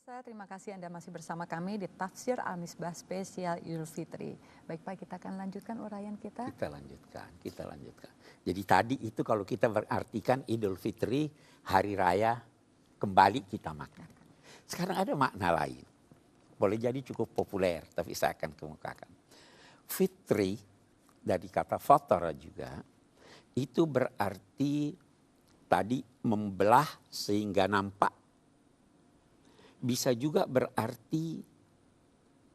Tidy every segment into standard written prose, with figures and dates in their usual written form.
Pemirsa, terima kasih Anda masih bersama kami di Tafsir Al-Misbah Spesial Idul Fitri. Baik Pak, kita akan lanjutkan uraian kita. Kita lanjutkan. Jadi tadi itu kalau kita berartikan Idul Fitri, hari raya kembali kita makan. Sekarang ada makna lain. Boleh jadi cukup populer, tapi saya akan kemukakan. Fitri, dari kata fatara juga, itu berarti tadi membelah sehingga nampak. Bisa juga berarti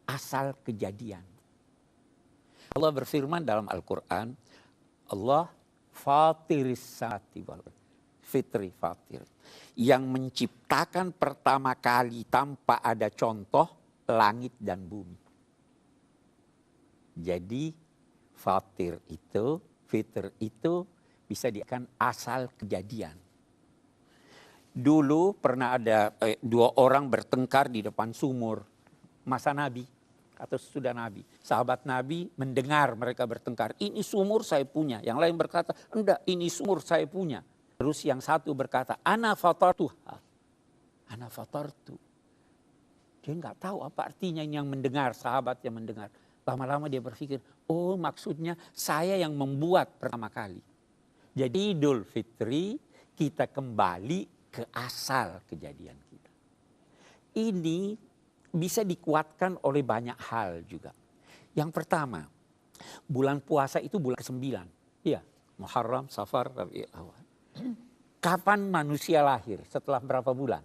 asal kejadian. Allah berfirman dalam Al-Quran, Allah fatiris samawati wal ardh. Fitri fatir. Yang menciptakan pertama kali tanpa ada contoh langit dan bumi. Jadi fatir itu, fitr itu bisa dikatakan asal kejadian. Dulu pernah ada dua orang bertengkar di depan sumur. Masa Nabi atau sudah Nabi. Sahabat Nabi mendengar mereka bertengkar. Ini sumur saya punya. Yang lain berkata, enggak ini sumur saya punya. Terus yang satu berkata, ana fatartuha. Ana fatartu. Dia nggak tahu apa artinya ini yang mendengar, sahabat yang mendengar. Lama-lama dia berpikir, oh maksudnya saya yang membuat pertama kali. Jadi Idul Fitri kita kembali ke asal kejadian kita. Ini bisa dikuatkan oleh banyak hal juga. Yang pertama, bulan puasa itu bulan ke-9. Iya, Muharram, Safar, Rabiul Awal. Kapan manusia lahir? Setelah berapa bulan?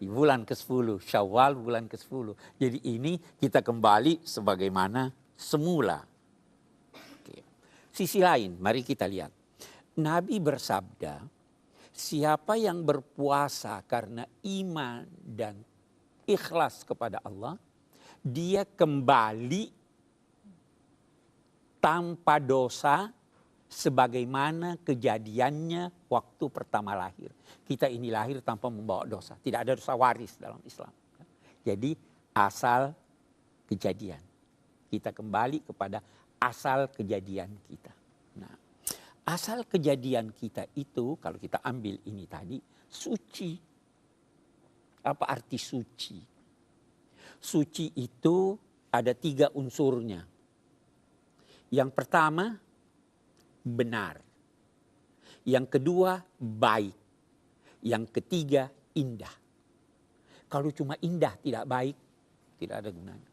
Di bulan ke-10, Syawal bulan ke-10. Jadi ini kita kembali sebagaimana semula. Oke. Sisi lain, mari kita lihat. Nabi bersabda, siapa yang berpuasa karena iman dan ikhlas kepada Allah, dia kembali tanpa dosa sebagaimana kejadiannya waktu pertama lahir. Kita ini lahir tanpa membawa dosa. Tidak ada dosa waris dalam Islam. Jadi asal kejadian. Kita kembali kepada asal kejadian kita. Nah, asal kejadian kita itu, kalau kita ambil ini tadi, suci. Apa arti suci? Suci itu ada 3 unsurnya. Yang pertama, benar. Yang kedua, baik. Yang ketiga, indah. Kalau cuma indah tidak baik, tidak ada gunanya.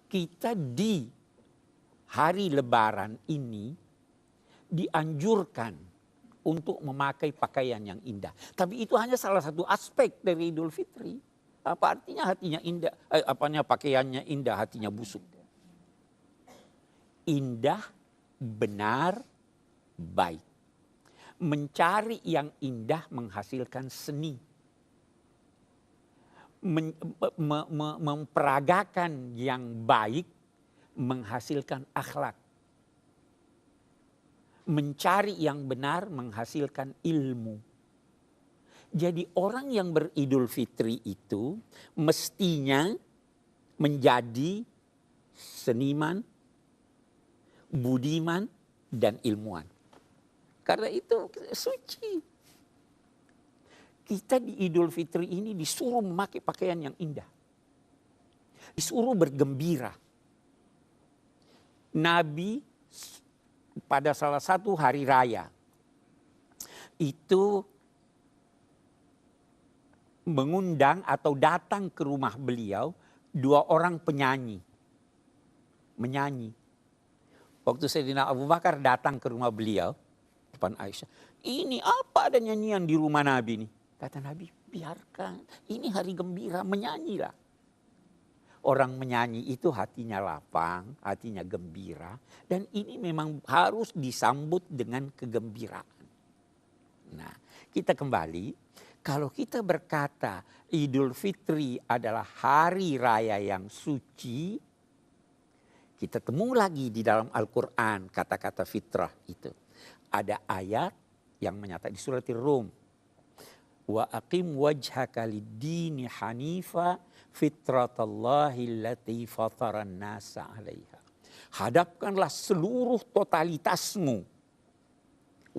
Kita di hari Lebaran ini dianjurkan untuk memakai pakaian yang indah. Tapi itu hanya salah satu aspek dari Idul Fitri. Apa artinya hatinya indah? Pakaiannya indah, hatinya busuk. Indah, benar, baik. Mencari yang indah menghasilkan seni. Memperagakan yang baik menghasilkan akhlak. Mencari yang benar menghasilkan ilmu. Jadi orang yang beridul fitri itu mestinya menjadi seniman, budiman, dan ilmuwan. Karena itu suci. Kita di Idul Fitri ini disuruh memakai pakaian yang indah. Disuruh bergembira. Nabi pada salah satu hari raya itu mengundang atau datang ke rumah beliau 2 orang penyanyi. Menyanyi. Waktu Sayyidina Abu Bakar datang ke rumah beliau, depan Aisyah, ini apa ada nyanyian di rumah Nabi ini? Kata Nabi, biarkan, ini hari gembira, menyanyilah. Orang menyanyi itu hatinya lapang, hatinya gembira. Dan ini memang harus disambut dengan kegembiraan. Nah, kita kembali, kalau kita berkata Idul Fitri adalah hari raya yang suci, kita temu lagi di dalam Al-Quran kata-kata fitrah itu. Ada ayat yang menyatakan di surat Rum. Wa aqim wajhaka lid-dini hanifa fitratallahi allati fataran nasa 'alaiha. Hadapkanlah seluruh totalitasmu.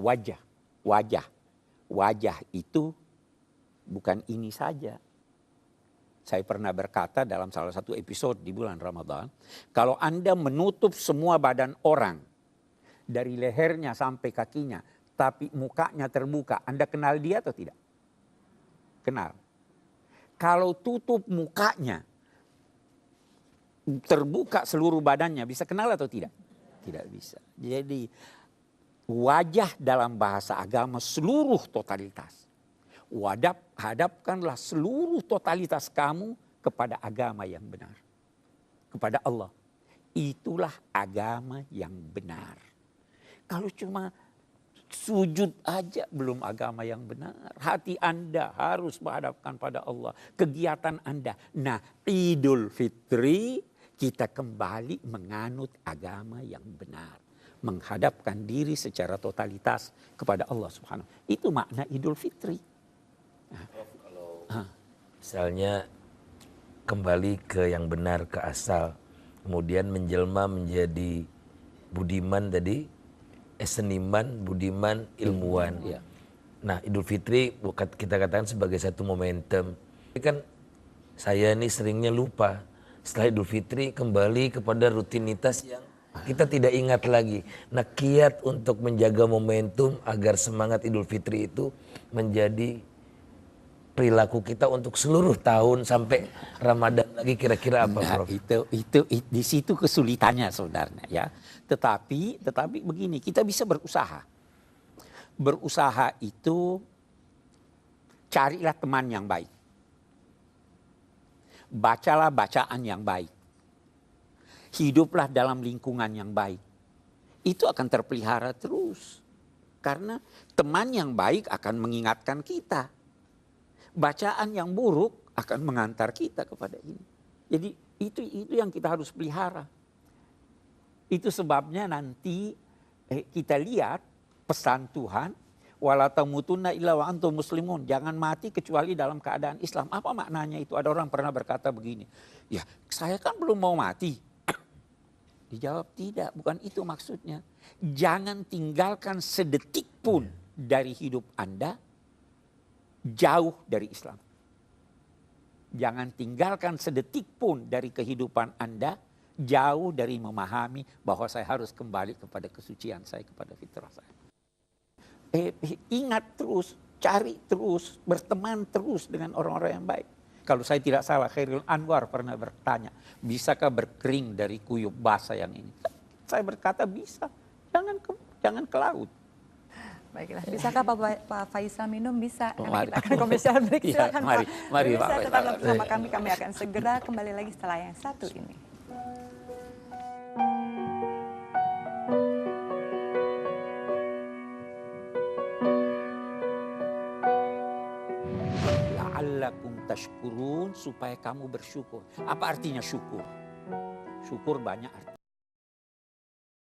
Wajah itu bukan ini saja. Saya pernah berkata dalam salah satu episode di bulan Ramadan, kalau Anda menutup semua badan orang, dari lehernya sampai kakinya, tapi mukanya terbuka, Anda kenal dia atau tidak? Kenal. Kalau tutup mukanya, terbuka seluruh badannya, bisa kenal atau tidak? Tidak bisa. Jadi wajah dalam bahasa agama seluruh totalitas. Hadapkanlah seluruh totalitas kamu kepada agama yang benar. Kepada Allah. Itulah agama yang benar. Kalau cuma sujud aja belum agama yang benar. Hati Anda harus menghadapkan pada Allah. Kegiatan Anda. Nah, Idul Fitri kita kembali menganut agama yang benar. Menghadapkan diri secara totalitas kepada Allah Subhanahu. Itu makna Idul Fitri. Kalau misalnya kembali ke yang benar, ke asal, kemudian menjelma menjadi budiman tadi, seniman, budiman, ilmuwan. Ya. Nah, Idul Fitri kita katakan sebagai satu momentum. Tapi kan saya ini seringnya lupa. Setelah Idul Fitri kembali kepada rutinitas yang kita tidak ingat lagi. Nah, kiat untuk menjaga momentum agar semangat Idul Fitri itu menjadi perilaku kita untuk seluruh tahun sampai Ramadan lagi kira-kira apa, Nah, Prof? itu di situ kesulitannya sebenarnya ya. Tetapi begini, kita bisa berusaha. Berusaha itu carilah teman yang baik. Bacalah bacaan yang baik. Hiduplah dalam lingkungan yang baik. Itu akan terpelihara terus. Karena teman yang baik akan mengingatkan kita. Bacaan yang buruk akan mengantar kita kepada ini. Jadi itu yang kita harus pelihara. Itu sebabnya nanti kita lihat pesan Tuhan, wala tamutunna illa wa antum muslimun, jangan mati kecuali dalam keadaan Islam. Apa maknanya itu? Ada orang pernah berkata begini, ya saya kan belum mau mati. Dijawab tidak, bukan itu maksudnya. Jangan tinggalkan sedetik pun dari hidup Anda jauh dari Islam. Jangan tinggalkan sedetik pun dari kehidupan Anda jauh dari memahami bahwa saya harus kembali kepada kesucian saya, kepada fitrah saya. Ingat terus, cari terus, berteman terus dengan orang-orang yang baik. Kalau saya tidak salah, Khairul Anwar pernah bertanya, bisakah berkering dari kuyup basah yang ini? Saya berkata bisa, jangan ke laut. Baiklah, bisakah Pak Faisal minum? Bisa, karena Mari. kita akan komersial break. Iya, Silakan mari, Pak. mari, Pemirsa, Pak. tetaplah bersama kami akan segera kembali lagi setelah yang satu ini. La'allakum tashkurun, supaya kamu bersyukur. Apa artinya syukur? Syukur banyak arti.